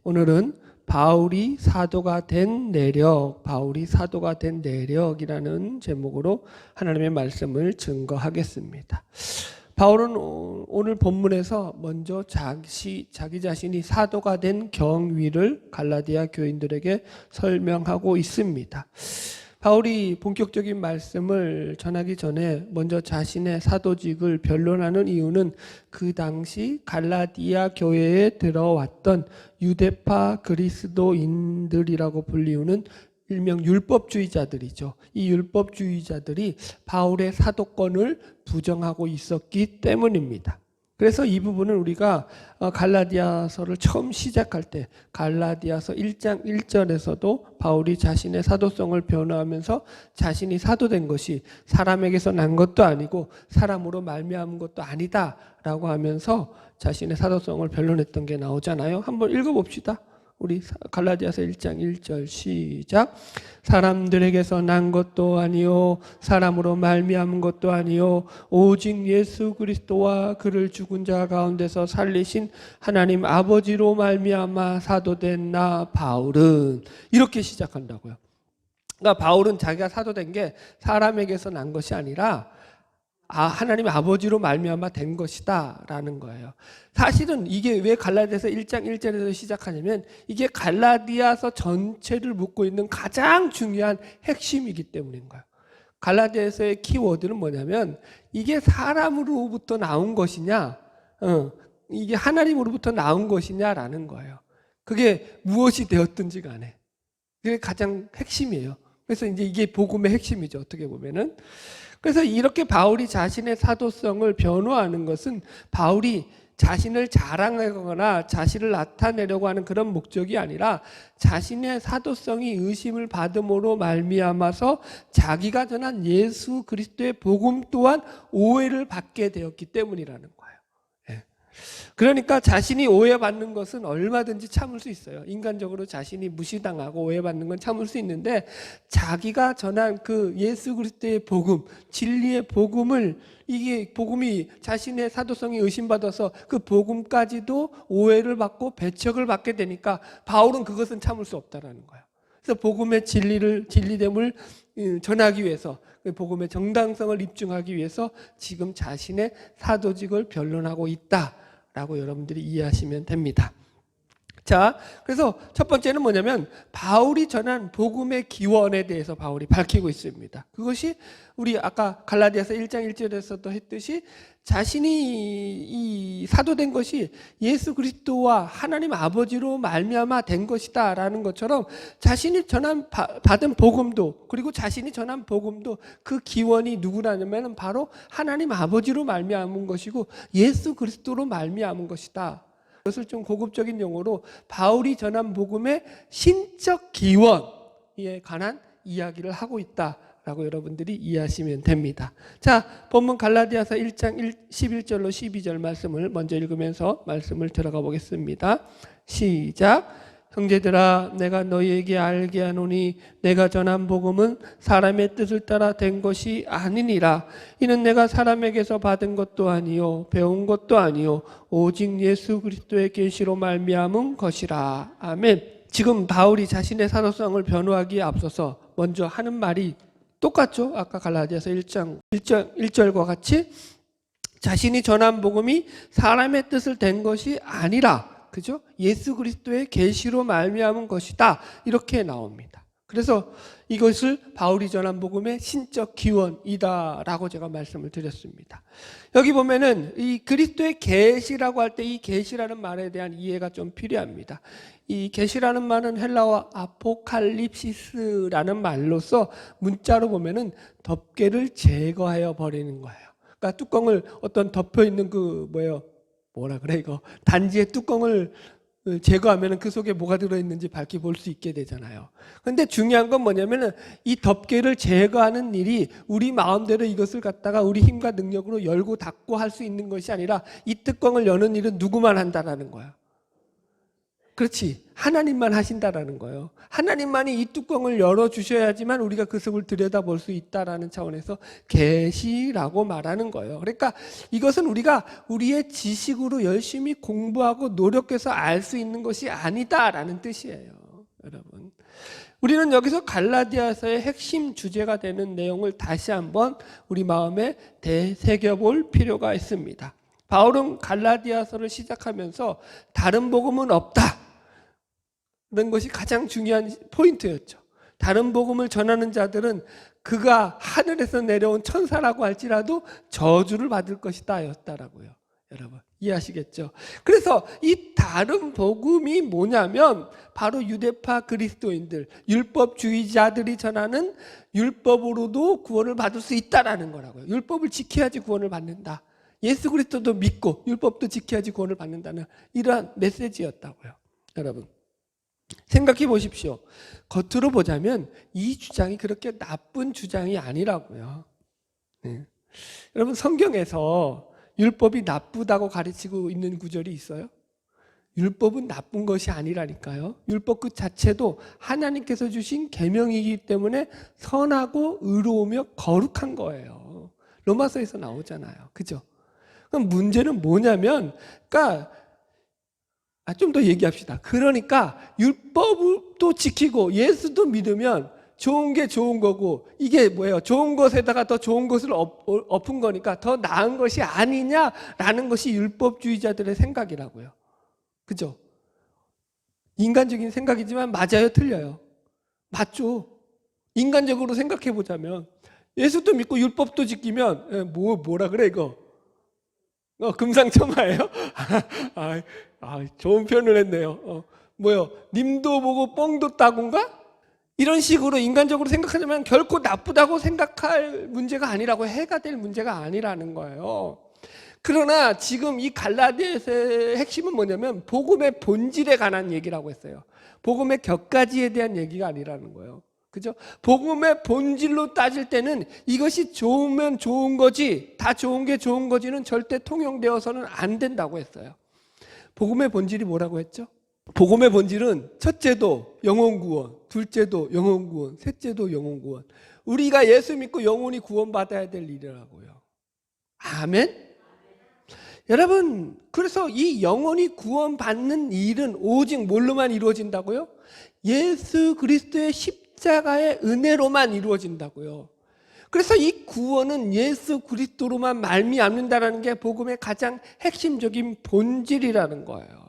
오늘은 바울이 사도가 된 내력이라는 제목으로 하나님의 말씀을 증거하겠습니다. 바울은 오늘 본문에서 먼저 자기 자신이 사도가 된 경위를 갈라디아 교인들에게 설명하고 있습니다. 바울이 본격적인 말씀을 전하기 전에 먼저 자신의 사도직을 변론하는 이유는 그 당시 갈라디아 교회에 들어왔던 유대파 그리스도인들이라고 불리우는 일명 율법주의자들이죠. 이 율법주의자들이 바울의 사도권을 부정하고 있었기 때문입니다. 그래서 이 부분은 우리가 갈라디아서를 처음 시작할 때 갈라디아서 1장 1절에서도 바울이 자신의 사도성을 변호하면서 자신이 사도된 것이 사람에게서 난 것도 아니고 사람으로 말미암은 것도 아니다라고 하면서 자신의 사도성을 변론했던 게 나오잖아요. 한번 읽어봅시다. 우리 갈라디아서 1장 1절 시작. 사람들에게서 난 것도 아니요 사람으로 말미암은 것도 아니요 오직 예수 그리스도와 그를 죽은 자 가운데서 살리신 하나님 아버지로 말미암아 사도된 나 바울은, 이렇게 시작한다고요. 그러니까 바울은 자기가 사도된 게 사람에게서 난 것이 아니라 하나님 아버지로 말미암아 된 것이다 라는 거예요. 사실은 이게 왜 갈라디아서 1장 1절에서 시작하냐면 이게 갈라디아서 전체를 묶고 있는 가장 중요한 핵심이기 때문인 거예요. 갈라디아서의 키워드는 뭐냐면 이게 사람으로부터 나온 것이냐 이게 하나님으로부터 나온 것이냐라는 거예요. 그게 무엇이 되었든지 간에 그게 가장 핵심이에요. 그래서 이제 이게 복음의 핵심이죠. 어떻게 보면은. 그래서 이렇게 바울이 자신의 사도성을 변호하는 것은 바울이 자신을 자랑하거나 자신을 나타내려고 하는 그런 목적이 아니라 자신의 사도성이 의심을 받음으로 말미암아서 자기가 전한 예수 그리스도의 복음 또한 오해를 받게 되었기 때문이라는 거예요. 그러니까 자신이 오해받는 것은 얼마든지 참을 수 있어요. 인간적으로 자신이 무시당하고 오해받는 건 참을 수 있는데 자기가 전한 그 예수 그리스도의 복음, 진리의 복음을 이게 복음이 자신의 사도성이 의심받아서 그 복음까지도 오해를 받고 배척을 받게 되니까 바울은 그것은 참을 수 없다라는 거예요. 그래서 복음의 진리됨을 전하기 위해서 복음의 정당성을 입증하기 위해서 지금 자신의 사도직을 변론하고 있다라고 여러분들이 이해하시면 됩니다. 자, 그래서 첫 번째는 뭐냐면 바울이 전한 복음의 기원에 대해서 바울이 밝히고 있습니다. 그것이 우리 아까 갈라디아서 1장 1절에서도 했듯이 자신이 이 사도된 것이 예수 그리스도와 하나님 아버지로 말미암아 된 것이다 라는 것처럼 자신이 받은 복음도 그리고 자신이 전한 복음도 그 기원이 누구라냐면 바로 하나님 아버지로 말미암은 것이고 예수 그리스도로 말미암은 것이다. 그것을 좀 고급적인 용어로 바울이 전한 복음의 신적 기원에 관한 이야기를 하고 있다라고 여러분들이 이해하시면 됩니다. 자, 본문 갈라디아서 1장 11절로 12절 말씀을 먼저 읽으면서 말씀을 들어가 보겠습니다. 시작. 형제들아 내가 너희에게 알게 하노니 내가 전한 복음은 사람의 뜻을 따라 된 것이 아니니라. 이는 내가 사람에게서 받은 것도 아니요 배운 것도 아니요 오직 예수 그리스도의 계시로 말미암은 것이라. 아멘. 지금 바울이 자신의 사도성을 변호하기에 앞서서 먼저 하는 말이 똑같죠. 아까 갈라디아서 1장 1절과 같이 자신이 전한 복음이 사람의 뜻을 된 것이 아니라 그죠? 예수 그리스도의 계시로 말미암은 것이다. 이렇게 나옵니다. 그래서 이것을 바울이 전한 복음의 신적 기원이다라고 제가 말씀을 드렸습니다. 여기 보면은 이 그리스도의 계시라고 할 때 이 계시라는 말에 대한 이해가 좀 필요합니다. 이 계시라는 말은 헬라어 아포칼립시스라는 말로서 문자로 보면은 덮개를 제거하여 버리는 거예요. 그러니까 뚜껑을 어떤 덮여 있는 단지의 뚜껑을 제거하면 그 속에 뭐가 들어있는지 밝히 볼 수 있게 되잖아요. 그런데 중요한 건 뭐냐면은 이 덮개를 제거하는 일이 우리 마음대로 이것을 갖다가 우리 힘과 능력으로 열고 닫고 할 수 있는 것이 아니라 이 뚜껑을 여는 일은 누구만 한다라는 거야. 그렇지. 하나님만 하신다라는 거예요. 하나님만이 이 뚜껑을 열어주셔야지만 우리가 그 속을 들여다볼 수 있다라는 차원에서 계시라고 말하는 거예요. 그러니까 이것은 우리가 우리의 지식으로 열심히 공부하고 노력해서 알 수 있는 것이 아니다라는 뜻이에요. 여러분, 우리는 여기서 갈라디아서의 핵심 주제가 되는 내용을 다시 한번 우리 마음에 되새겨볼 필요가 있습니다. 바울은 갈라디아서를 시작하면서 다른 복음은 없다, 그런 것이 가장 중요한 포인트였죠. 다른 복음을 전하는 자들은 그가 하늘에서 내려온 천사라고 할지라도 저주를 받을 것이다 였다라고요. 여러분 이해하시겠죠? 그래서 이 다른 복음이 뭐냐면 바로 유대파 그리스도인들, 율법주의자들이 전하는 율법으로도 구원을 받을 수 있다라는 거라고요. 율법을 지켜야지 구원을 받는다, 예수 그리스도도 믿고 율법도 지켜야지 구원을 받는다는 이러한 메시지였다고요. 여러분 생각해 보십시오. 겉으로 보자면 이 주장이 그렇게 나쁜 주장이 아니라고요. 네. 여러분 성경에서 율법이 나쁘다고 가르치고 있는 구절이 있어요? 율법은 나쁜 것이 아니라니까요. 율법 그 자체도 하나님께서 주신 계명이기 때문에 선하고 의로우며 거룩한 거예요. 로마서에서 나오잖아요. 그죠? 그럼 문제는 뭐냐면, 그러니까 좀 더 얘기합시다. 그러니까 율법도 지키고 예수도 믿으면 좋은 게 좋은 거고, 이게 뭐예요? 좋은 것에다가 더 좋은 것을 엎은 거니까 더 나은 것이 아니냐라는 것이 율법주의자들의 생각이라고요. 그죠? 인간적인 생각이지만 맞아요, 틀려요? 맞죠. 인간적으로 생각해 보자면 예수도 믿고 율법도 지키면 뭐라 그래 이거? 금상첨화예요? 좋은 표현을 했네요. 뭐요? 님도 보고 뻥도 따군가? 이런 식으로 인간적으로 생각하자면 결코 나쁘다고 생각할 문제가 아니라고, 해가 될 문제가 아니라는 거예요. 그러나 지금 이 갈라디아서의 핵심은 뭐냐면 복음의 본질에 관한 얘기라고 했어요. 복음의 격가지에 대한 얘기가 아니라는 거예요. 그죠? 복음의 본질로 따질 때는 이것이 좋으면 좋은 거지, 다 좋은 게 좋은 거지는 절대 통용되어서는 안 된다고 했어요. 복음의 본질이 뭐라고 했죠? 복음의 본질은 첫째도 영혼 구원, 둘째도 영혼 구원, 셋째도 영혼 구원. 우리가 예수 믿고 영혼이 구원받아야 될 일이라고요. 아멘? 여러분, 그래서 이 영혼이 구원받는 일은 오직 뭘로만 이루어진다고요? 예수 그리스도의 십자가의 은혜로만 이루어진다고요. 그래서 이 구원은 예수 그리스도로만 말미암는다는 게 복음의 가장 핵심적인 본질이라는 거예요.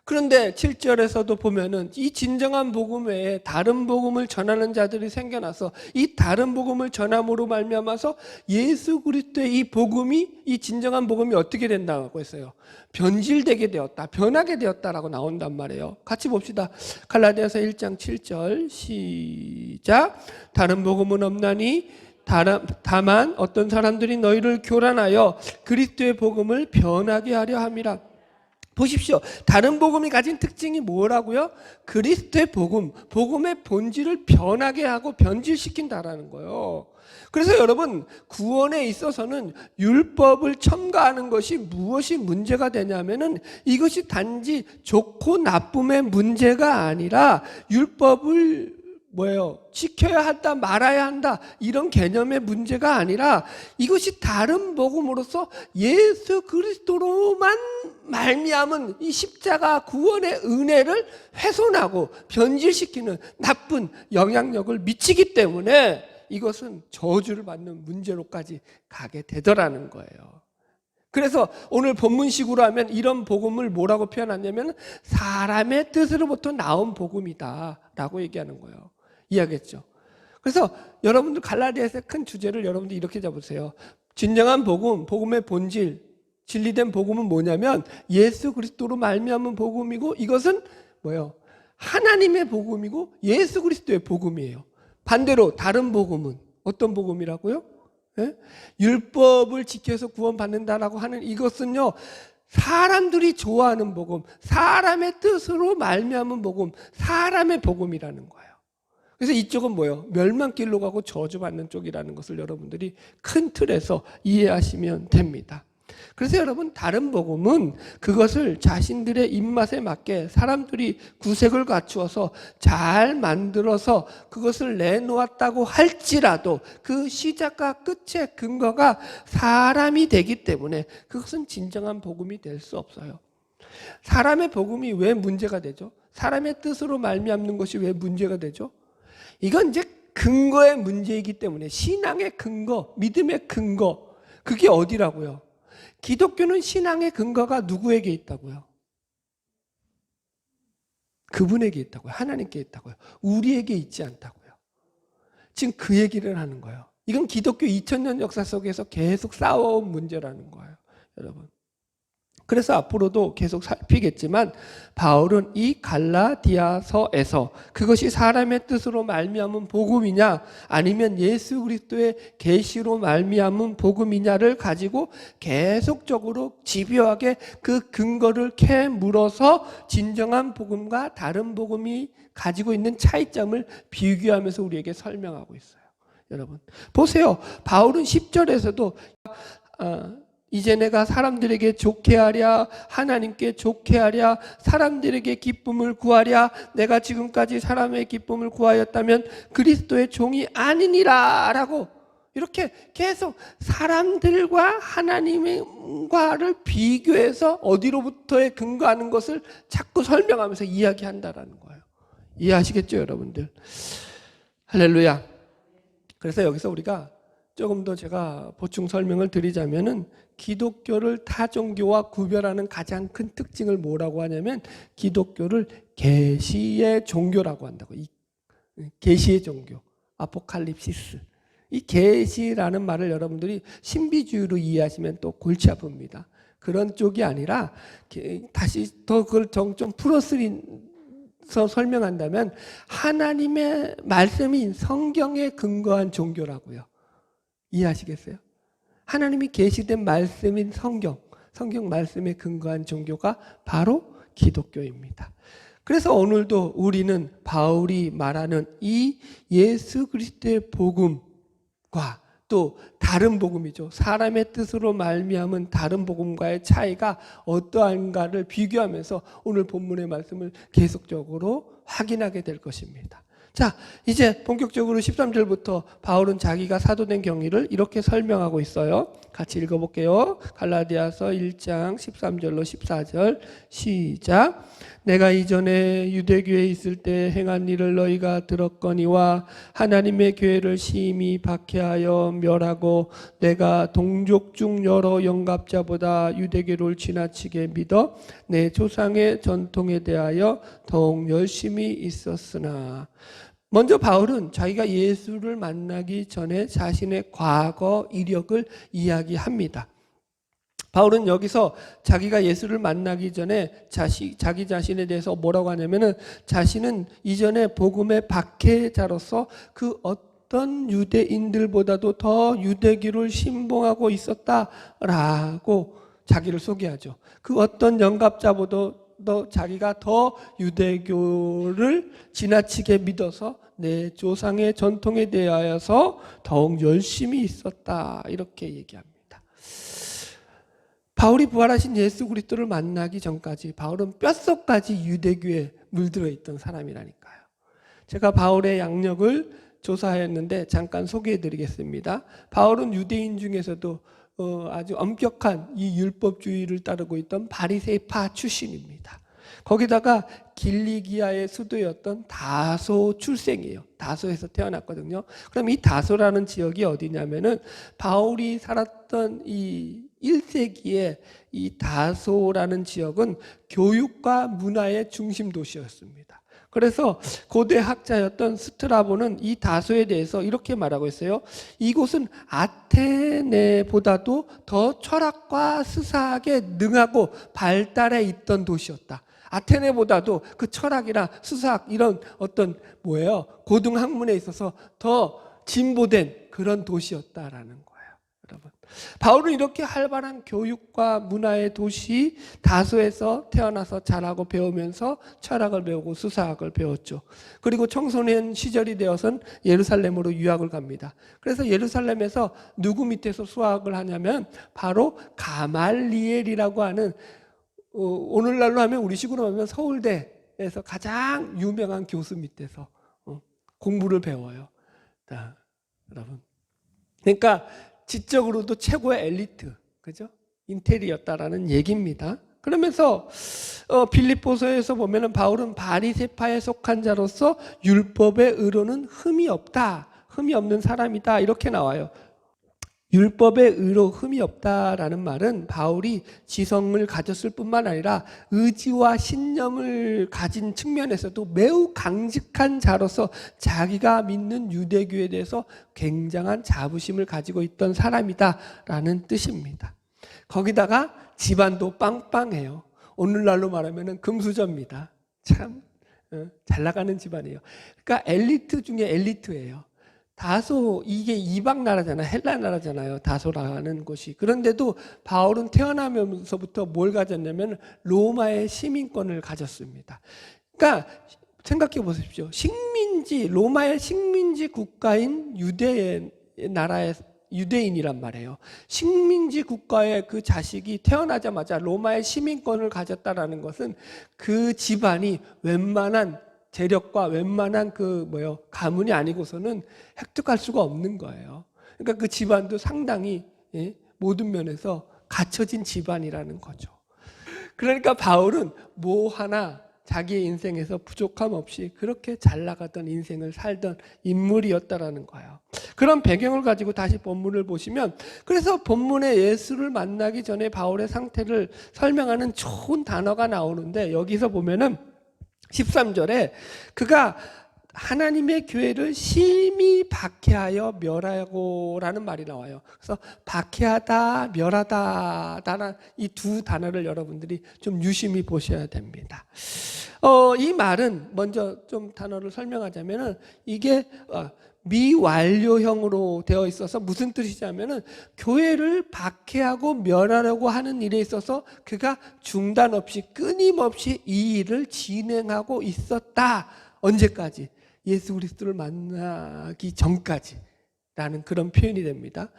그런데 7절에서도 보면은 이 진정한 복음 외에 다른 복음을 전하는 자들이 생겨나서 이 다른 복음을 전함으로 말미암아서 예수 그리스도의 이 복음이, 이 진정한 복음이 어떻게 된다고 했어요? 변질되게 되었다, 변하게 되었다라고 나온단 말이에요. 같이 봅시다. 갈라디아서 1장 7절 시작. 다른 복음은 없나니 다만 어떤 사람들이 너희를 교란하여 그리스도의 복음을 변하게 하려 함이라. 보십시오. 다른 복음이 가진 특징이 뭐라고요? 그리스도의 복음, 복음의 본질을 변하게 하고 변질시킨다라는 거예요. 그래서 여러분, 구원에 있어서는 율법을 첨가하는 것이 무엇이 문제가 되냐면은 이것이 단지 좋고 나쁨의 문제가 아니라 율법을 지켜야 한다, 말아야 한다, 이런 개념의 문제가 아니라 이것이 다른 복음으로서 예수 그리스도로만 말미암은 이 십자가 구원의 은혜를 훼손하고 변질시키는 나쁜 영향력을 미치기 때문에 이것은 저주를 받는 문제로까지 가게 되더라는 거예요. 그래서 오늘 본문식으로 하면 이런 복음을 뭐라고 표현하냐면 사람의 뜻으로부터 나온 복음이다 라고 얘기하는 거예요. 이해하겠죠? 그래서 여러분들 갈라디아서의 큰 주제를 여러분들 이렇게 잡으세요. 진정한 복음, 복음의 본질, 진리된 복음은 뭐냐면 예수 그리스도로 말미암은 복음이고, 이것은 뭐예요? 하나님의 복음이고 예수 그리스도의 복음이에요. 반대로 다른 복음은 어떤 복음이라고요? 예? 율법을 지켜서 구원받는다라고 하는 이것은요, 사람들이 좋아하는 복음, 사람의 뜻으로 말미암은 복음, 사람의 복음이라는 거예요. 그래서 이쪽은 뭐예요? 멸망길로 가고 저주받는 쪽이라는 것을 여러분들이 큰 틀에서 이해하시면 됩니다. 그래서 여러분, 다른 복음은 그것을 자신들의 입맛에 맞게 사람들이 구색을 갖추어서 잘 만들어서 그것을 내놓았다고 할지라도 그 시작과 끝의 근거가 사람이 되기 때문에 그것은 진정한 복음이 될 수 없어요. 사람의 복음이 왜 문제가 되죠? 사람의 뜻으로 말미암는 것이 왜 문제가 되죠? 이건 이제 근거의 문제이기 때문에, 신앙의 근거, 믿음의 근거, 그게 어디라고요? 기독교는 신앙의 근거가 누구에게 있다고요? 그분에게 있다고요. 하나님께 있다고요. 우리에게 있지 않다고요. 지금 그 얘기를 하는 거예요. 이건 기독교 2000년 역사 속에서 계속 싸워온 문제라는 거예요, 여러분. 그래서 앞으로도 계속 살피겠지만 바울은 이 갈라디아서에서 그것이 사람의 뜻으로 말미암은 복음이냐 아니면 예수 그리스도의 계시로 말미암은 복음이냐를 가지고 계속적으로 집요하게 그 근거를 캐물어서 진정한 복음과 다른 복음이 가지고 있는 차이점을 비교하면서 우리에게 설명하고 있어요. 여러분 보세요. 바울은 10절에서도 이제 내가 사람들에게 좋게 하랴, 하나님께 좋게 하랴, 사람들에게 기쁨을 구하랴, 내가 지금까지 사람의 기쁨을 구하였다면 그리스도의 종이 아니니라 라고 이렇게 계속 사람들과 하나님과를 비교해서 어디로부터에 근거하는 것을 자꾸 설명하면서 이야기한다라는 거예요. 이해하시겠죠, 여러분들? 할렐루야. 그래서 여기서 우리가 조금 더 제가 보충 설명을 드리자면은 기독교를 타 종교와 구별하는 가장 큰 특징을 뭐라고 하냐면 기독교를 계시의 종교라고 한다고. 이 계시의 종교, 아포칼립시스. 이 계시라는 말을 여러분들이 신비주의로 이해하시면 또 골치 아픕니다. 그런 쪽이 아니라 다시 더 그걸 좀 풀어서 설명한다면 하나님의 말씀인 성경에 근거한 종교라고요. 이해하시겠어요? 하나님이 계시된 말씀인 성경 말씀에 근거한 종교가 바로 기독교입니다. 그래서 오늘도 우리는 바울이 말하는 이 예수 그리스도의 복음과 또 다른 복음이죠. 사람의 뜻으로 말미암은 다른 복음과의 차이가 어떠한가를 비교하면서 오늘 본문의 말씀을 계속적으로 확인하게 될 것입니다. 자, 이제 본격적으로 13절부터 바울은 자기가 사도된 경위를 이렇게 설명하고 있어요. 같이 읽어볼게요. 갈라디아서 1장 13절로 14절 시작. 내가 이전에 유대교에 있을 때 행한 일을 너희가 들었거니와 하나님의 교회를 심히 박해하여 멸하고 내가 동족 중 여러 영갑자보다 유대교를 지나치게 믿어 내 조상의 전통에 대하여 더욱 열심히 있었으나. 먼저 바울은 자기가 예수를 만나기 전에 자신의 과거 이력을 이야기합니다. 바울은 여기서 자기가 예수를 만나기 전에 자기 자신에 대해서 뭐라고 하냐면은 자신은 이전에 복음의 박해자로서 그 어떤 유대인들보다도 더 유대교를 신봉하고 있었다라고 자기를 소개하죠. 그 어떤 영갑자보다 자기가 더 유대교를 지나치게 믿어서 내 조상의 전통에 대하여서 더욱 열심히 있었다 이렇게 얘기합니다. 바울이 부활하신 예수 그리스도를 만나기 전까지 바울은 뼛속까지 유대교에 물들어 있던 사람이라니까요. 제가 바울의 양력을 조사했는데 잠깐 소개해 드리겠습니다. 바울은 유대인 중에서도 아주 엄격한 이 율법주의를 따르고 있던 바리새파 출신입니다. 거기다가 길리기아의 수도였던 다소 출생이에요. 다소에서 태어났거든요. 그럼 이 다소라는 지역이 어디냐면은 바울이 살았던 이 1세기에 이 다소라는 지역은 교육과 문화의 중심 도시였습니다. 그래서 고대 학자였던 스트라보는 이 다소에 대해서 이렇게 말하고 있어요. 이곳은 아테네보다도 더 철학과 수사학에 능하고 발달해 있던 도시였다. 아테네보다도 그 철학이나 수사학 이런 어떤 고등학문에 있어서 더 진보된 그런 도시였다라는 거예요. 여러분, 바울은 이렇게 활발한 교육과 문화의 도시 다소에서 태어나서 자라고 배우면서 철학을 배우고 수사학을 배웠죠. 그리고 청소년 시절이 되어선 예루살렘으로 유학을 갑니다. 그래서 예루살렘에서 누구 밑에서 수학을 하냐면 바로 가말리엘이라고 하는, 오늘날로 하면 우리식으로 하면 서울대에서 가장 유명한 교수 밑에서 공부를 배워요. 자, 여러분, 그러니까 지적으로도 최고의 엘리트, 그죠? 인텔이었다라는 얘기입니다. 그러면서 빌립보서에서 보면은 바울은 바리새파에 속한 자로서 율법의 의로는 흠이 없다, 흠이 없는 사람이다, 이렇게 나와요. 율법의 의로 흠이 없다라는 말은 바울이 지성을 가졌을 뿐만 아니라 의지와 신념을 가진 측면에서도 매우 강직한 자로서 자기가 믿는 유대교에 대해서 굉장한 자부심을 가지고 있던 사람이다라는 뜻입니다. 거기다가 집안도 빵빵해요. 오늘날로 말하면 금수저입니다. 참 잘 나가는 집안이에요. 그러니까 엘리트 중에 엘리트예요. 다소, 이게 이방 나라잖아요. 헬라 나라잖아요. 다소라는 곳이. 그런데도 바울은 태어나면서부터 뭘 가졌냐면 로마의 시민권을 가졌습니다. 그러니까 생각해 보십시오. 로마의 식민지 국가인 유대의 나라의 유대인이란 말이에요. 식민지 국가의 그 자식이 태어나자마자 로마의 시민권을 가졌다라는 것은 그 집안이 웬만한 재력과 웬만한 가문이 아니고서는 획득할 수가 없는 거예요. 그러니까 그 집안도 상당히 모든 면에서 갖춰진 집안이라는 거죠. 그러니까 바울은 뭐 하나 자기의 인생에서 부족함 없이 그렇게 잘 나가던 인생을 살던 인물이었다라는 거예요. 그런 배경을 가지고 다시 본문을 보시면, 그래서 본문에 예수를 만나기 전에 바울의 상태를 설명하는 좋은 단어가 나오는데, 여기서 보면은 13절에 그가 하나님의 교회를 심히 박해하여 멸하고라는 말이 나와요. 그래서 박해하다, 멸하다라는 이 두 단어를 여러분들이 좀 유심히 보셔야 됩니다. 이 말은 먼저 좀 단어를 설명하자면은 이게 미완료형으로 되어 있어서 무슨 뜻이냐면은 교회를 박해하고 멸하려고 하는 일에 있어서 그가 중단 없이 끊임없이 이 일을 진행하고 있었다. 언제까지? 예수 그리스도를 만나기 전까지라는 그런 표현이 됩니다.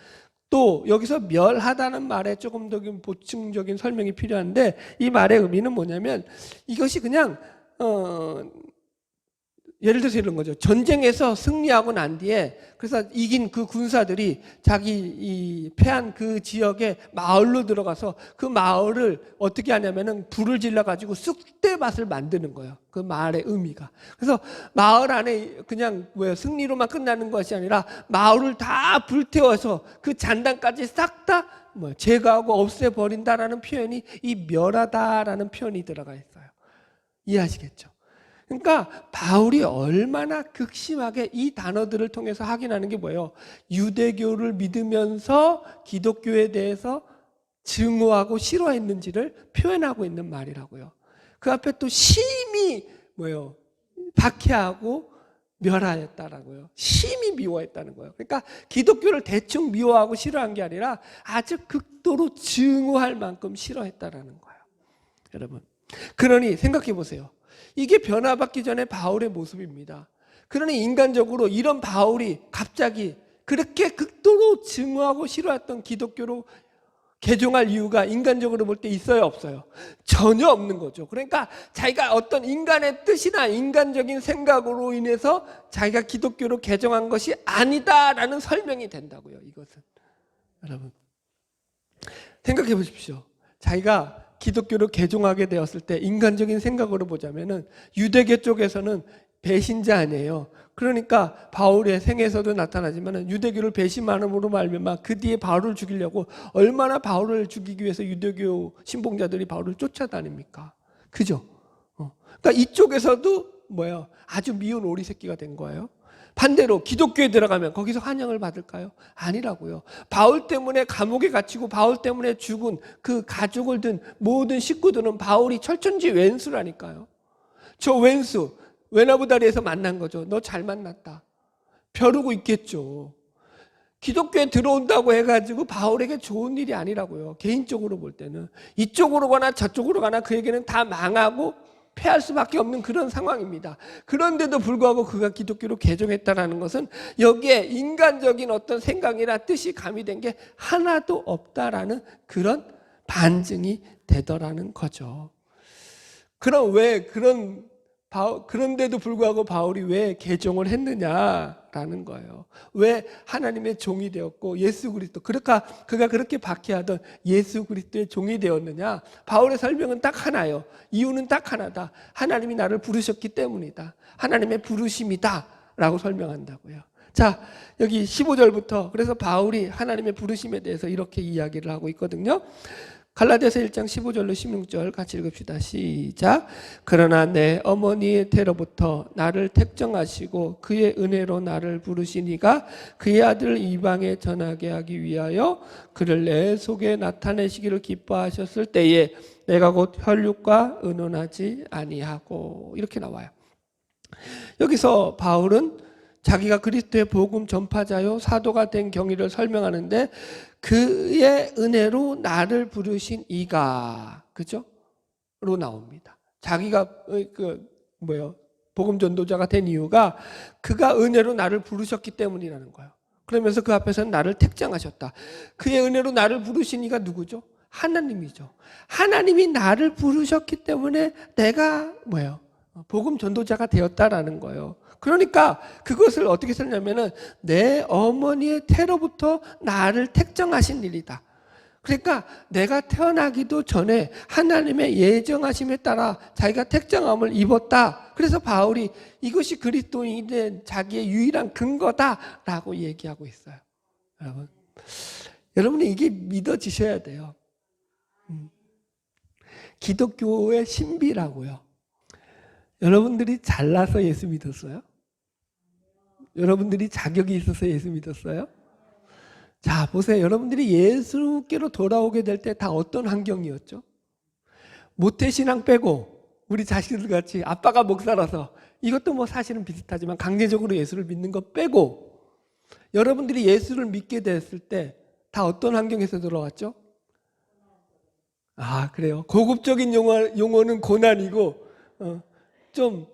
또 여기서 멸하다는 말에 조금 더 보충적인 설명이 필요한데, 이 말의 의미는 뭐냐면 이것이 그냥 예를 들어서 이런 거죠. 전쟁에서 승리하고 난 뒤에 그래서 이긴 그 군사들이 자기 패한 그 지역의 마을로 들어가서 그 마을을 어떻게 하냐면은 불을 질러 가지고 쑥대밭을 만드는 거예요. 그 마을의 의미가. 그래서 마을 안에 그냥 승리로만 끝나는 것이 아니라 마을을 다 불태워서 그 잔당까지 싹 다 제거하고 없애버린다라는 표현이, 이 멸하다라는 표현이 들어가 있어요. 이해하시겠죠? 그러니까 바울이 얼마나 극심하게 이 단어들을 통해서 확인하는 게 뭐예요? 유대교를 믿으면서 기독교에 대해서 증오하고 싫어했는지를 표현하고 있는 말이라고요. 그 앞에 또 심히 박해하고 멸하였다라고요. 심히 미워했다는 거예요. 그러니까 기독교를 대충 미워하고 싫어한 게 아니라 아주 극도로 증오할 만큼 싫어했다라는 거예요. 여러분, 그러니 생각해 보세요. 이게 변화받기 전에 바울의 모습입니다. 그러니 인간적으로 이런 바울이 갑자기 그렇게 극도로 증오하고 싫어했던 기독교로 개종할 이유가 인간적으로 볼 때 있어요, 없어요? 전혀 없는 거죠. 그러니까 자기가 어떤 인간의 뜻이나 인간적인 생각으로 인해서 자기가 기독교로 개종한 것이 아니다라는 설명이 된다고요, 이것은. 여러분, 생각해 보십시오. 자기가 기독교로 개종하게 되었을 때 인간적인 생각으로 보자면은 유대교 쪽에서는 배신자 아니에요. 그러니까 바울의 생에서도 나타나지만 유대교를 배신함으로 말미암아 그 뒤에 바울을 죽이려고 얼마나 바울을 죽이기 위해서 유대교 신봉자들이 바울을 쫓아다닙니까? 그죠? 그러니까 이쪽에서도 아주 미운 오리 새끼가 된 거예요. 반대로 기독교에 들어가면 거기서 환영을 받을까요? 아니라고요. 바울 때문에 감옥에 갇히고 바울 때문에 죽은 그 가족을 든 모든 식구들은 바울이 철천지 왼수라니까요. 저 왼수, 외나무다리에서 만난 거죠. 너 잘 만났다. 벼르고 있겠죠. 기독교에 들어온다고 해가지고 바울에게 좋은 일이 아니라고요. 개인적으로 볼 때는 이쪽으로 가나 저쪽으로 가나 그에게는 다 망하고 패할 수밖에 없는 그런 상황입니다. 그런데도 불구하고 그가 기독교로 개종했다는 것은 여기에 인간적인 어떤 생각이나 뜻이 가미된 게 하나도 없다라는 그런 반증이 되더라는 거죠. 그런데도 불구하고 바울이 왜 개종을 했느냐라는 거예요. 왜 하나님의 종이 되었고 예수 그리스도, 그가 그렇게 박해하던 예수 그리스도의 종이 되었느냐? 바울의 설명은 딱 하나예요. 이유는 딱 하나다. 하나님이 나를 부르셨기 때문이다. 하나님의 부르심이다 라고 설명한다고요. 자, 여기 15절부터 그래서 바울이 하나님의 부르심에 대해서 이렇게 이야기를 하고 있거든요. 갈라디아서 1장 15절로 16절 같이 읽읍시다. 시작. 그러나 내 어머니의 태로부터 나를 택정하시고 그의 은혜로 나를 부르시니가 그의 아들을 이방에 전하게 하기 위하여 그를 내 속에 나타내시기를 기뻐하셨을 때에 내가 곧 혈육과 의논하지 아니하고, 이렇게 나와요. 여기서 바울은 자기가 그리스도의 복음 전파자요 사도가 된 경위를 설명하는데 그의 은혜로 나를 부르신 이가, 그죠? 로 나옵니다. 자기가 복음 전도자가 된 이유가 그가 은혜로 나를 부르셨기 때문이라는 거예요. 그러면서 그 앞에서는 나를 택정하셨다. 그의 은혜로 나를 부르신 이가 누구죠? 하나님이죠. 하나님이 나를 부르셨기 때문에 내가 복음 전도자가 되었다라는 거예요. 그러니까 그것을 어떻게 쓰냐면은 내 어머니의 태로부터 나를 택정하신 일이다. 그러니까 내가 태어나기도 전에 하나님의 예정하심에 따라 자기가 택정함을 입었다. 그래서 바울이 이것이 그리스도인이 된 자기의 유일한 근거다라고 얘기하고 있어요. 여러분이 이게 믿어지셔야 돼요. 기독교의 신비라고요. 여러분들이 잘나서 예수 믿었어요? 여러분들이 자격이 있어서 예수 믿었어요? 자, 보세요. 여러분들이 예수께로 돌아오게 될 때 다 어떤 환경이었죠? 모태신앙 빼고 우리 자식들 같이 아빠가 목사라서, 이것도 사실은 비슷하지만 강제적으로 예수를 믿는 거 빼고 여러분들이 예수를 믿게 됐을 때 다 어떤 환경에서 돌아왔죠? 아, 그래요. 고급적인 용어는 고난이고 좀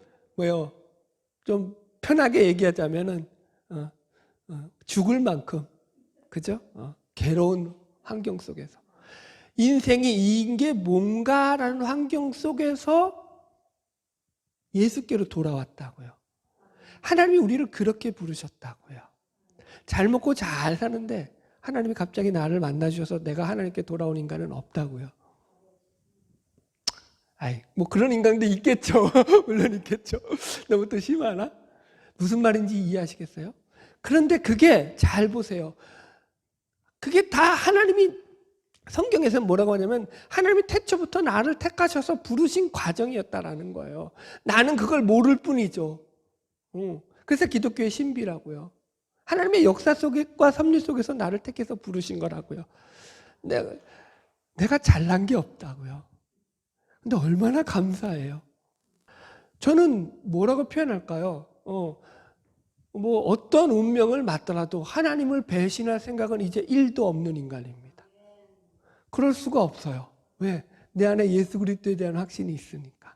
편하게 얘기하자면은 죽을 만큼, 그죠? 괴로운 환경 속에서 인생이 이게 뭔가라는 환경 속에서 예수께로 돌아왔다고요. 하나님이 우리를 그렇게 부르셨다고요. 잘 먹고 잘 사는데 하나님이 갑자기 나를 만나주셔서 내가 하나님께 돌아온 인간은 없다고요. 그런 인간도 있겠죠. 물론 있겠죠. 너무 또 심하나? 무슨 말인지 이해하시겠어요? 그런데 그게 잘 보세요. 그게 다 하나님이 성경에서 뭐라고 하냐면 하나님이 태초부터 나를 택하셔서 부르신 과정이었다라는 거예요. 나는 그걸 모를 뿐이죠. 그래서 기독교의 신비라고요. 하나님의 역사 속과 섭리 속에서 나를 택해서 부르신 거라고요. 내가 잘난 게 없다고요. 근데 얼마나 감사해요. 저는 뭐라고 표현할까요? 어떤 운명을 맞더라도 하나님을 배신할 생각은 이제 1도 없는 인간입니다. 그럴 수가 없어요. 왜? 내 안에 예수 그리스도에 대한 확신이 있으니까.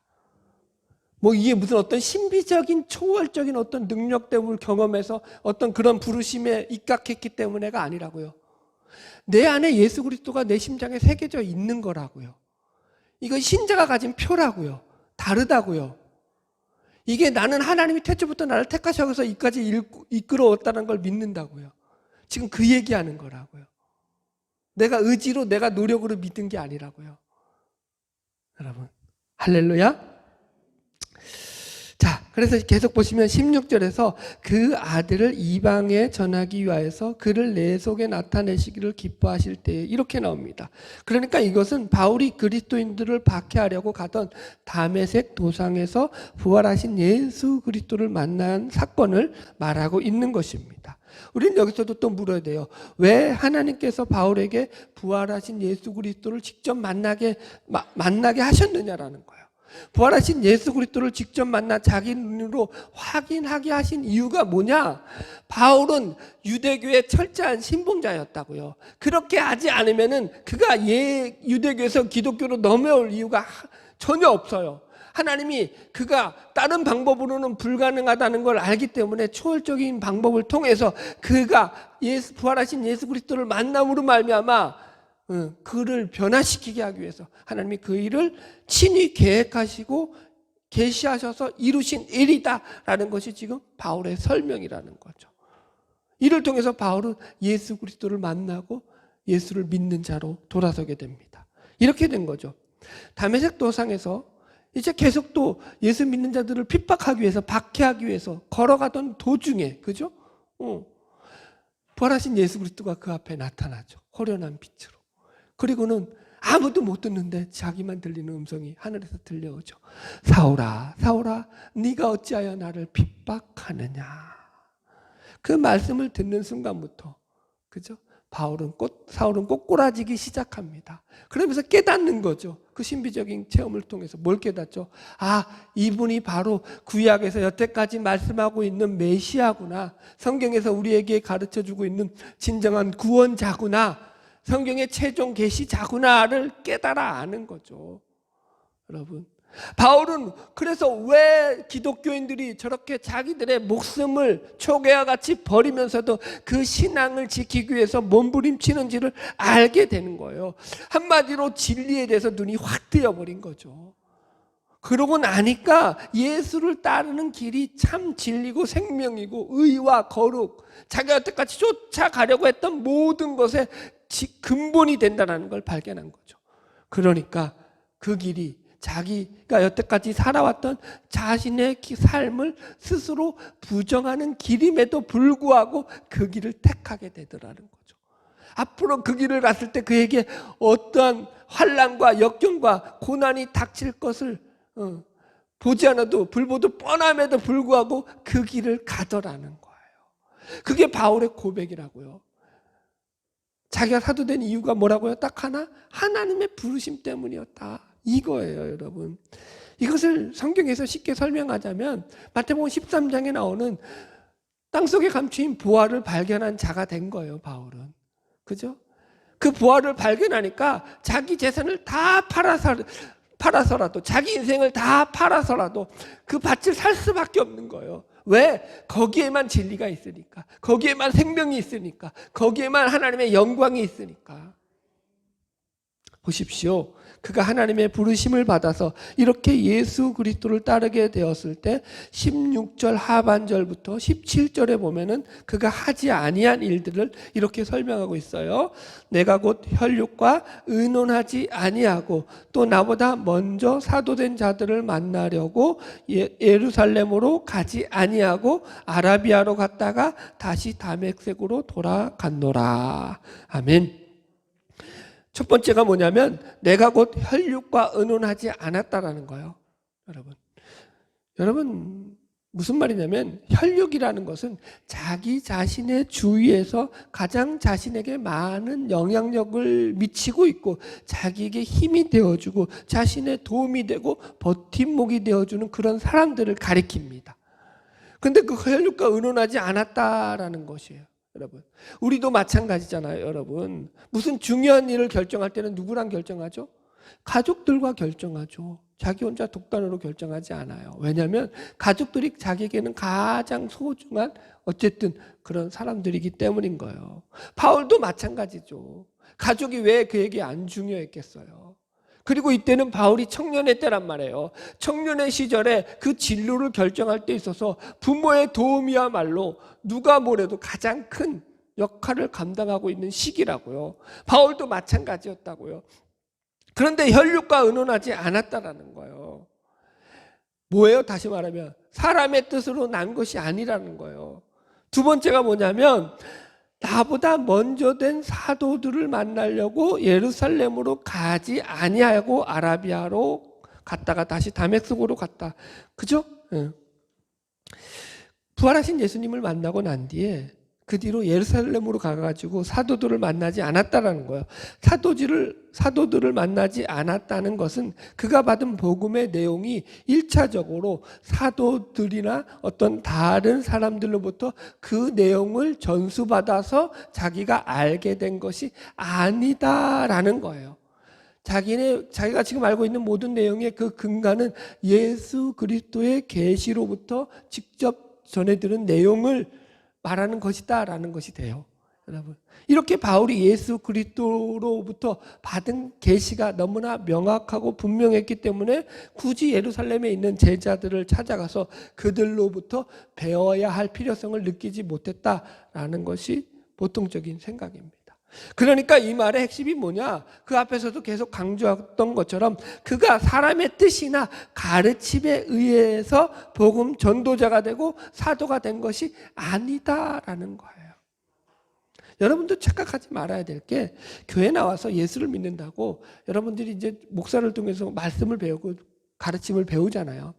이게 무슨 어떤 신비적인 초월적인 어떤 능력됨을 경험해서 어떤 그런 부르심에 입각했기 때문에가 아니라고요. 내 안에 예수 그리스도가 내 심장에 새겨져 있는 거라고요. 이거 신자가 가진 표라고요. 다르다고요. 이게 나는 하나님이 태초부터 나를 택하셔서 이까지 이끌어왔다는 걸 믿는다고요. 지금 그 얘기하는 거라고요. 내가 의지로 내가 노력으로 믿은 게 아니라고요. 여러분, 할렐루야. 자, 그래서 계속 보시면 16절에서 그 아들을 이방에 전하기 위하여서 그를 내 속에 나타내시기를 기뻐하실 때, 이렇게 나옵니다. 그러니까 이것은 바울이 그리스도인들을 박해하려고 가던 다메섹 도상에서 부활하신 예수 그리스도를 만난 사건을 말하고 있는 것입니다. 우리는 여기서도 또 물어야 돼요. 왜 하나님께서 바울에게 부활하신 예수 그리스도를 직접 만나게 하셨느냐라는 거예요. 부활하신 예수 그리스도를 직접 만나 자기 눈으로 확인하게 하신 이유가 뭐냐? 바울은 유대교의 철저한 신봉자였다고요. 그렇게 하지 않으면은 그가 유대교에서 기독교로 넘어올 이유가 전혀 없어요. 하나님이 그가 다른 방법으로는 불가능하다는 걸 알기 때문에 초월적인 방법을 통해서 그가 부활하신 예수 그리스도를 만남으로 말미암아 그를 변화시키게 하기 위해서 하나님이 그 일을 친히 계획하시고 계시하셔서 이루신 일이다라는 것이 지금 바울의 설명이라는 거죠. 이를 통해서 바울은 예수 그리스도를 만나고 예수를 믿는 자로 돌아서게 됩니다. 이렇게 된 거죠. 다메섹 도상에서 이제 계속 또 예수 믿는 자들을 핍박하기 위해서, 박해하기 위해서 걸어가던 도중에, 그죠? 부활하신 예수 그리스도가 그 앞에 나타나죠. 호련한 빛으로. 그리고는 아무도 못 듣는데 자기만 들리는 음성이 하늘에서 들려오죠. 사울아, 사울아, 네가 어찌하여 나를 핍박하느냐. 그 말씀을 듣는 순간부터, 그죠? 사울은 꼬꾸라지기 시작합니다. 그러면서 깨닫는 거죠. 그 신비적인 체험을 통해서 뭘 깨닫죠? 아, 이분이 바로 구약에서 여태까지 말씀하고 있는 메시아구나. 성경에서 우리에게 가르쳐주고 있는 진정한 구원자구나. 성경의 최종 계시자구나를 깨달아 아는 거죠. 여러분, 바울은 그래서 왜 기독교인들이 저렇게 자기들의 목숨을 초계와 같이 버리면서도 그 신앙을 지키기 위해서 몸부림치는지를 알게 되는 거예요. 한마디로 진리에 대해서 눈이 확 뜨여버린 거죠. 그러고 나니까 예수를 따르는 길이 참 진리고 생명이고 의와 거룩, 자기가 여태까지 쫓아가려고 했던 모든 것의 근본이 된다는 걸 발견한 거죠. 그러니까 그 길이 자기가 여태까지 살아왔던 자신의 삶을 스스로 부정하는 길임에도 불구하고 그 길을 택하게 되더라는 거죠. 앞으로 그 길을 갔을 때 그에게 어떠한 환난과 역경과 고난이 닥칠 것을 보지 않아도 불보듯 뻔함에도 불구하고 그 길을 가더라는 거예요. 그게 바울의 고백이라고요. 자기가 사도된 이유가 뭐라고요? 딱 하나, 하나님의 부르심 때문이었다. 이거예요, 여러분. 이것을 성경에서 쉽게 설명하자면 마태복음 13장에 나오는 땅속에 감추인 보화를 발견한 자가 된 거예요, 바울은. 그죠? 그 보화를 발견하니까 자기 재산을 다 팔아서라도, 자기 인생을 다 팔아서라도 그 밭을 살 수밖에 없는 거예요. 왜? 거기에만 진리가 있으니까, 거기에만 생명이 있으니까, 거기에만 하나님의 영광이 있으니까. 보십시오. 그가 하나님의 부르심을 받아서 이렇게 예수 그리스도를 따르게 되었을 때 16절 하반절부터 17절에 보면은 그가 하지 아니한 일들을 이렇게 설명하고 있어요. 내가 곧 혈육과 의논하지 아니하고 또 나보다 먼저 사도된 자들을 만나려고 예루살렘으로 가지 아니하고 아라비아로 갔다가 다시 다메섹으로 돌아갔노라. 아멘. 첫 번째가 뭐냐면 내가 곧 혈육과 의논하지 않았다라는 거예요. 여러분 무슨 말이냐면 혈육이라는 것은 자기 자신의 주위에서 가장 자신에게 많은 영향력을 미치고 있고 자기에게 힘이 되어주고 자신의 도움이 되고 버팀목이 되어주는 그런 사람들을 가리킵니다. 그런데 그 혈육과 의논하지 않았다라는 것이에요. 여러분, 우리도 마찬가지잖아요. 여러분, 무슨 중요한 일을 결정할 때는 누구랑 결정하죠? 가족들과 결정하죠. 자기 혼자 독단으로 결정하지 않아요. 왜냐하면 가족들이 자기에게는 가장 소중한 어쨌든 그런 사람들이기 때문인 거예요. 바울도 마찬가지죠. 가족이 왜 그에게 안 중요했겠어요? 그리고 이때는 바울이 청년의 때란 말이에요. 청년의 시절에 그 진로를 결정할 때 있어서 부모의 도움이야말로 누가 뭐래도 가장 큰 역할을 감당하고 있는 시기라고요. 바울도 마찬가지였다고요. 그런데 혈육과 의논하지 않았다라는 거예요. 뭐예요? 다시 말하면 사람의 뜻으로 난 것이 아니라는 거예요. 두 번째가 뭐냐면 나보다 먼저 된 사도들을 만나려고 예루살렘으로 가지 아니하고 아라비아로 갔다가 다시 다메섹으로 갔다. 그죠? 부활하신 예수님을 만나고 난 뒤에 그 뒤로 예루살렘으로 가가지고 사도들을 만나지 않았다라는 거예요. 사도들을 만나지 않았다는 것은 그가 받은 복음의 내용이 1차적으로 사도들이나 어떤 다른 사람들로부터 그 내용을 전수받아서 자기가 알게 된 것이 아니다라는 거예요. 자기가 지금 알고 있는 모든 내용의 그 근간은 예수 그리스도의 계시로부터 직접 전해 들은 내용을 말하는 것이다라는 것이 돼요. 여러분, 이렇게 바울이 예수 그리스도로부터 받은 계시가 너무나 명확하고 분명했기 때문에 굳이 예루살렘에 있는 제자들을 찾아가서 그들로부터 배워야 할 필요성을 느끼지 못했다라는 것이 보통적인 생각입니다. 그러니까 이 말의 핵심이 뭐냐? 그 앞에서도 계속 강조했던 것처럼 그가 사람의 뜻이나 가르침에 의해서 복음 전도자가 되고 사도가 된 것이 아니다라는 거예요. 여러분도 착각하지 말아야 될 게, 교회 나와서 예수를 믿는다고 여러분들이 이제 목사를 통해서 말씀을 배우고 가르침을 배우잖아요.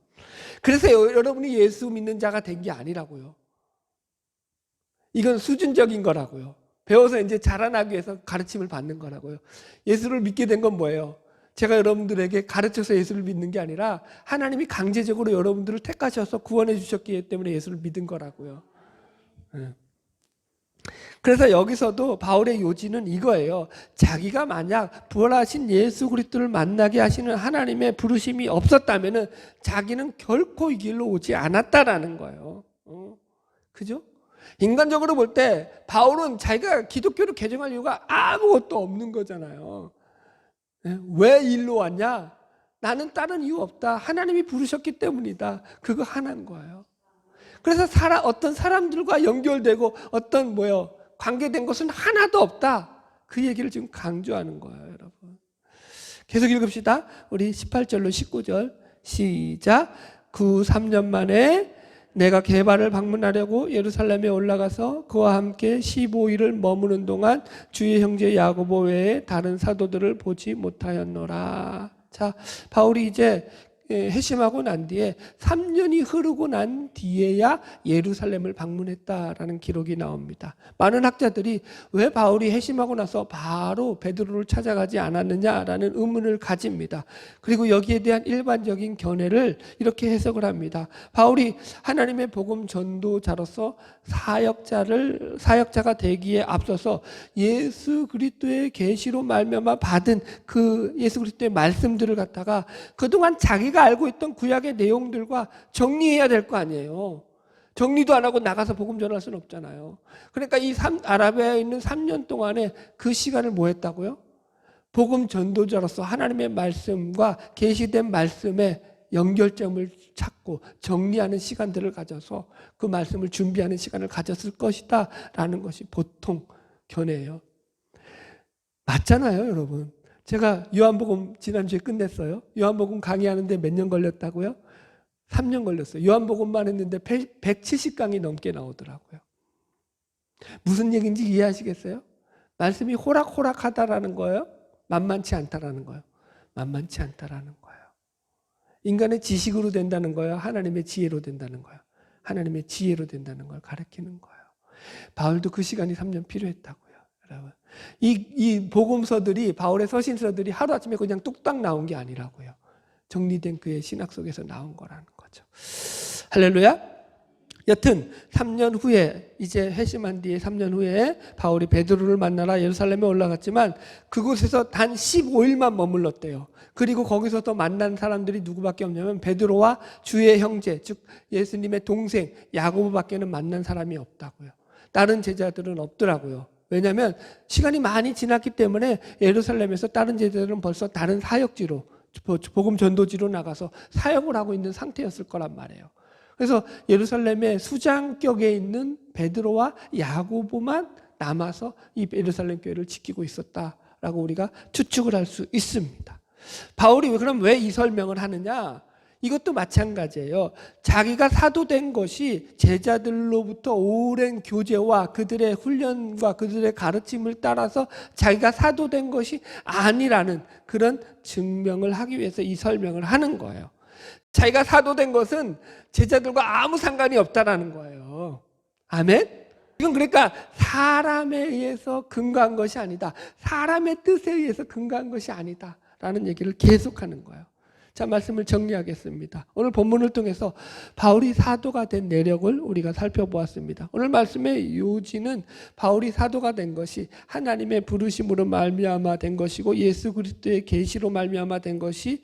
그래서 여러분이 예수 믿는 자가 된 게 아니라고요. 이건 수준적인 거라고요. 배워서 이제 자라나기 위해서 가르침을 받는 거라고요. 예수를 믿게 된 건 뭐예요? 제가 여러분들에게 가르쳐서 예수를 믿는 게 아니라 하나님이 강제적으로 여러분들을 택하셔서 구원해 주셨기 때문에 예수를 믿은 거라고요. 그래서 여기서도 바울의 요지는 이거예요. 자기가 만약 부활하신 예수 그리스도를 만나게 하시는 하나님의 부르심이 없었다면 자기는 결코 이 길로 오지 않았다라는 거예요. 그죠? 인간적으로 볼 때 바울은 자기가 기독교를 개종할 이유가 아무것도 없는 거잖아요. 왜 일로 왔냐? 나는 다른 이유 없다. 하나님이 부르셨기 때문이다. 그거 하나인 거예요. 그래서 어떤 사람들과 연결되고 어떤 관계된 것은 하나도 없다. 그 얘기를 지금 강조하는 거예요, 여러분. 계속 읽읍시다. 우리 18절로 19절 시작. 3년 만에 내가 게바를 방문하려고 예루살렘에 올라가서 그와 함께 15일을 머무는 동안 주의 형제 야고보 외에 다른 사도들을 보지 못하였노라. 자, 바울이 이제 회심하고 난 뒤에 3년이 흐르고 난 뒤에야 예루살렘을 방문했다라는 기록이 나옵니다. 많은 학자들이 왜 바울이 회심하고 나서 바로 베드로를 찾아가지 않았느냐라는 의문을 가집니다. 그리고 여기에 대한 일반적인 견해를 이렇게 해석을 합니다. 바울이 하나님의 복음 전도자로서 사역자가 되기에 앞서서 예수 그리스도의 계시로 말미암아 받은 그 예수 그리스도의 말씀들을 갖다가 그동안 자기가 알고 있던 구약의 내용들과 정리해야 될 거 아니에요. 정리도 안 하고 나가서 복음 전할 수는 없잖아요. 그러니까 이 아라비아에 있는 3년 동안에 그 시간을 뭐 했다고요? 복음 전도자로서 하나님의 말씀과 계시된 말씀의 연결점을 찾고 정리하는 시간들을 가져서 그 말씀을 준비하는 시간을 가졌을 것이다 라는 것이 보통 견해예요. 맞잖아요, 여러분. 제가 요한복음 지난주에 끝냈어요. 요한복음 강의하는데 몇 년 걸렸다고요? 3년 걸렸어요. 요한복음만 했는데 170강이 넘게 나오더라고요. 무슨 얘기인지 이해하시겠어요? 말씀이 호락호락하다라는 거예요? 만만치 않다라는 거예요? 만만치 않다라는 거예요. 인간의 지식으로 된다는 거예요? 하나님의 지혜로 된다는 거예요? 하나님의 지혜로 된다는 걸 가르치는 거예요. 바울도 그 시간이 3년 필요했다고요, 여러분. 이 복음서들이, 바울의 서신서들이 하루아침에 그냥 뚝딱 나온 게 아니라고요. 정리된 그의 신학 속에서 나온 거라는 거죠. 할렐루야. 여튼 3년 후에, 이제 회심한 뒤에 3년 후에 바울이 베드로를 만나러 예루살렘에 올라갔지만 그곳에서 단 15일만 머물렀대요. 그리고 거기서도 만난 사람들이 누구밖에 없냐면 베드로와 주의 형제, 즉 예수님의 동생 야고보밖에는 만난 사람이 없다고요. 다른 제자들은 없더라고요. 왜냐하면 시간이 많이 지났기 때문에 예루살렘에서 다른 제자들은 벌써 다른 사역지로, 복음 전도지로 나가서 사역을 하고 있는 상태였을 거란 말이에요. 그래서 예루살렘의 수장격에 있는 베드로와 야고보만 남아서 이 예루살렘 교회를 지키고 있었다라고 우리가 추측을 할 수 있습니다. 바울이 그럼 왜 이 설명을 하느냐? 이것도 마찬가지예요. 자기가 사도된 것이 제자들로부터 오랜 교제와 그들의 훈련과 그들의 가르침을 따라서 자기가 사도된 것이 아니라는 그런 증명을 하기 위해서 이 설명을 하는 거예요. 자기가 사도된 것은 제자들과 아무 상관이 없다라는 거예요. 아멘? 이건 그러니까 사람에 의해서 근거한 것이 아니다. 사람의 뜻에 의해서 근거한 것이 아니다. 라는 얘기를 계속하는 거예요. 자, 말씀을 정리하겠습니다. 오늘 본문을 통해서 바울이 사도가 된 내력을 우리가 살펴보았습니다. 오늘 말씀의 요지는 바울이 사도가 된 것이 하나님의 부르심으로 말미암아 된 것이고 예수 그리스도의 계시로 말미암아 된 것이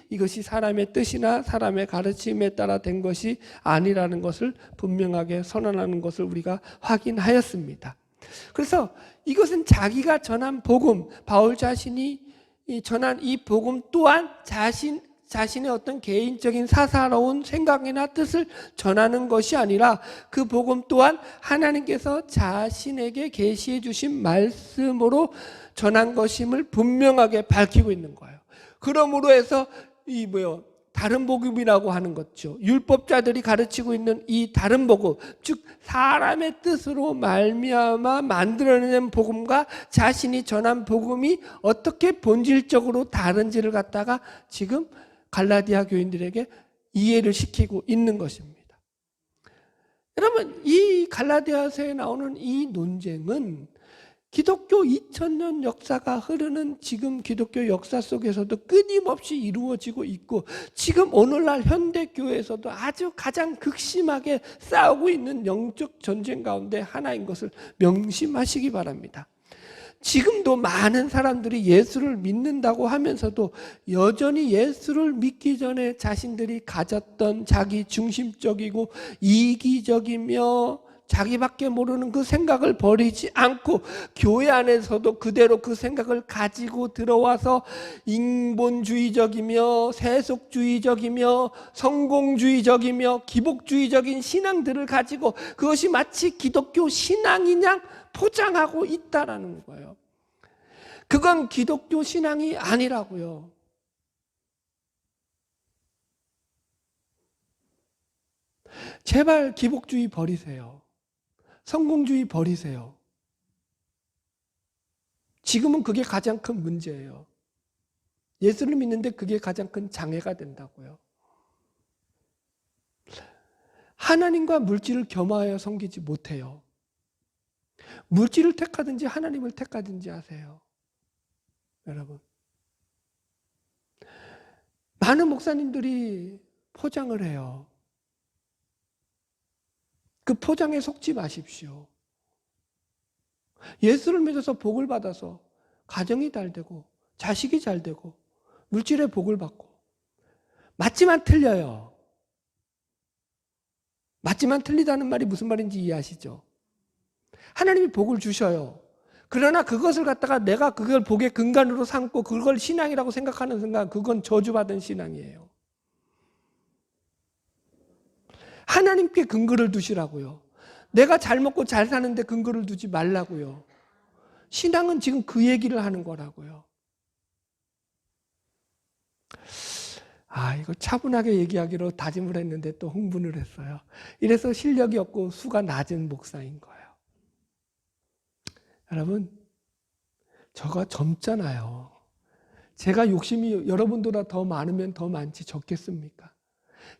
이것이 사람의 뜻이나 사람의 가르침에 따라 된 것이 아니라는 것을 분명하게 선언하는 것을 우리가 확인하였습니다. 그래서 이것은 자기가 전한 복음, 바울 자신이 전한 이 복음 또한 자신의 어떤 개인적인 사사로운 생각이나 뜻을 전하는 것이 아니라 그 복음 또한 하나님께서 자신에게 계시해 주신 말씀으로 전한 것임을 분명하게 밝히고 있는 거예요. 그러므로 해서 다른 복음이라고 하는 거죠. 율법자들이 가르치고 있는 이 다른 복음, 즉 사람의 뜻으로 말미암아 만들어낸 복음과 자신이 전한 복음이 어떻게 본질적으로 다른지를 갖다가 지금 갈라디아 교인들에게 이해를 시키고 있는 것입니다. 여러분, 이 갈라디아서에 나오는 이 논쟁은 기독교 2000년 역사가 흐르는 지금 기독교 역사 속에서도 끊임없이 이루어지고 있고 지금 오늘날 현대교회에서도 아주 가장 극심하게 싸우고 있는 영적 전쟁 가운데 하나인 것을 명심하시기 바랍니다. 지금도 많은 사람들이 예수를 믿는다고 하면서도 여전히 예수를 믿기 전에 자신들이 가졌던 자기 중심적이고 이기적이며 자기밖에 모르는 그 생각을 버리지 않고 교회 안에서도 그대로 그 생각을 가지고 들어와서 인본주의적이며 세속주의적이며 성공주의적이며 기복주의적인 신앙들을 가지고 그것이 마치 기독교 신앙인 양 포장하고 있다라는 거예요. 그건 기독교 신앙이 아니라고요. 제발 기복주의 버리세요. 성공주의 버리세요. 지금은 그게 가장 큰 문제예요. 예수를 믿는데 그게 가장 큰 장애가 된다고요. 하나님과 물질을 겸하여 섬기지 못해요. 물질을 택하든지 하나님을 택하든지 하세요. 여러분. 많은 목사님들이 포장을 해요. 그 포장에 속지 마십시오. 예수를 믿어서 복을 받아서 가정이 잘 되고 자식이 잘 되고 물질의 복을 받고 맞지만 틀려요. 맞지만 틀리다는 말이 무슨 말인지 이해하시죠? 하나님이 복을 주셔요. 그러나 그것을 갖다가 내가 그걸 복의 근간으로 삼고 그걸 신앙이라고 생각하는 순간 그건 저주받은 신앙이에요. 하나님께 근거를 두시라고요. 내가 잘 먹고 잘 사는데 근거를 두지 말라고요. 신앙은 지금 그 얘기를 하는 거라고요. 이거 차분하게 얘기하기로 다짐을 했는데 또 흥분을 했어요. 이래서 실력이 없고 수가 낮은 목사인 거예요. 여러분, 저가 젊잖아요. 제가 욕심이 여러분보다 더 많으면 더 많지 적겠습니까?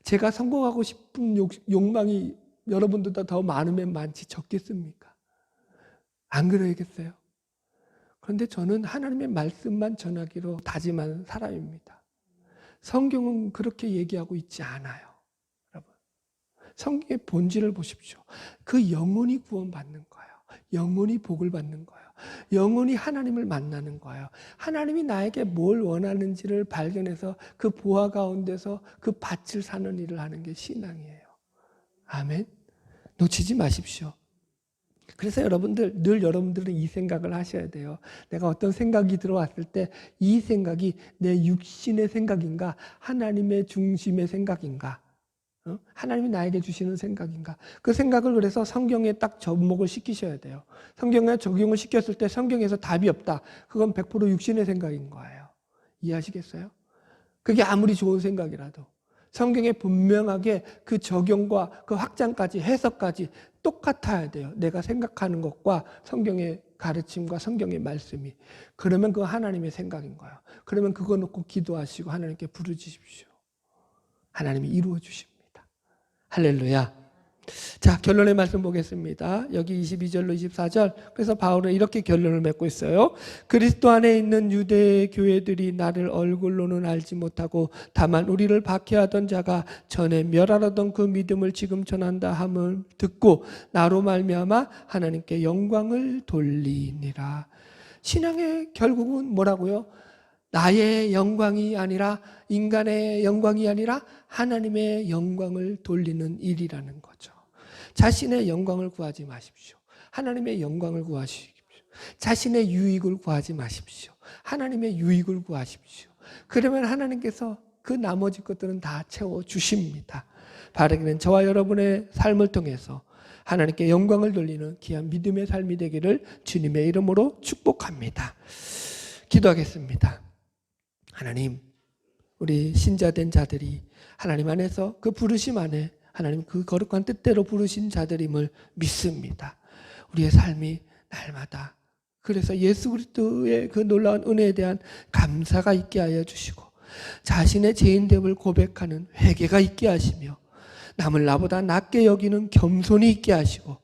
제가 성공하고 싶은 욕망이 여러분보다 더 많으면 많지 적겠습니까? 안 그러겠어요? 그런데 저는 하나님의 말씀만 전하기로 다짐한 사람입니다. 성경은 그렇게 얘기하고 있지 않아요. 여러분, 성경의 본질을 보십시오. 그 영혼이 구원받는 거예요. 영혼이 복을 받는 거예요. 영혼이 하나님을 만나는 거예요. 하나님이 나에게 뭘 원하는지를 발견해서 그 보화 가운데서 그 밭을 사는 일을 하는 게 신앙이에요. 아멘. 놓치지 마십시오. 그래서 늘 여러분들은 이 생각을 하셔야 돼요. 내가 어떤 생각이 들어왔을 때 이 생각이 내 육신의 생각인가 하나님의 중심의 생각인가, 하나님이 나에게 주시는 생각인가, 그 생각을 그래서 성경에 딱 접목을 시키셔야 돼요. 성경에 적용을 시켰을 때 성경에서 답이 없다, 그건 100% 육신의 생각인 거예요. 이해하시겠어요? 그게 아무리 좋은 생각이라도 성경에 분명하게 그 적용과 그 확장까지 해석까지 똑같아야 돼요. 내가 생각하는 것과 성경의 가르침과 성경의 말씀이. 그러면 그거 하나님의 생각인 거예요. 그러면 그거 놓고 기도하시고 하나님께 부르짖으십시오. 하나님이 이루어 주십니다. 할렐루야. 자, 결론의 말씀 보겠습니다. 여기 22절로 24절. 그래서 바울은 이렇게 결론을 맺고 있어요. 그리스도 안에 있는 유대 교회들이 나를 얼굴로는 알지 못하고 다만 우리를 박해하던 자가 전에 멸하려던 그 믿음을 지금 전한다 함을 듣고 나로 말미암아 하나님께 영광을 돌리니라. 신앙의 결국은 뭐라고요? 나의 영광이 아니라, 인간의 영광이 아니라 하나님의 영광을 돌리는 일이라는 거죠. 자신의 영광을 구하지 마십시오. 하나님의 영광을 구하십시오. 자신의 유익을 구하지 마십시오. 하나님의 유익을 구하십시오. 그러면 하나님께서 그 나머지 것들은 다 채워주십니다. 바르기는 저와 여러분의 삶을 통해서 하나님께 영광을 돌리는 귀한 믿음의 삶이 되기를 주님의 이름으로 축복합니다. 기도하겠습니다. 하나님, 우리 신자된 자들이 하나님 안에서 그 부르심 안에 하나님 그 거룩한 뜻대로 부르신 자들임을 믿습니다. 우리의 삶이 날마다 그래서 예수 그리스도의 그 놀라운 은혜에 대한 감사가 있게 하여 주시고 자신의 죄인됨을 고백하는 회개가 있게 하시며 남을 나보다 낮게 여기는 겸손이 있게 하시고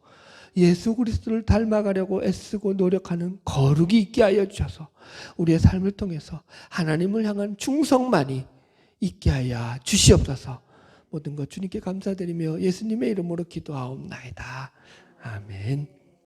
예수 그리스도를 닮아가려고 애쓰고 노력하는 거룩이 있게 하여 주셔서 우리의 삶을 통해서 하나님을 향한 충성만이 있게 하여 주시옵소서. 모든 것 주님께 감사드리며 예수님의 이름으로 기도하옵나이다. 아멘.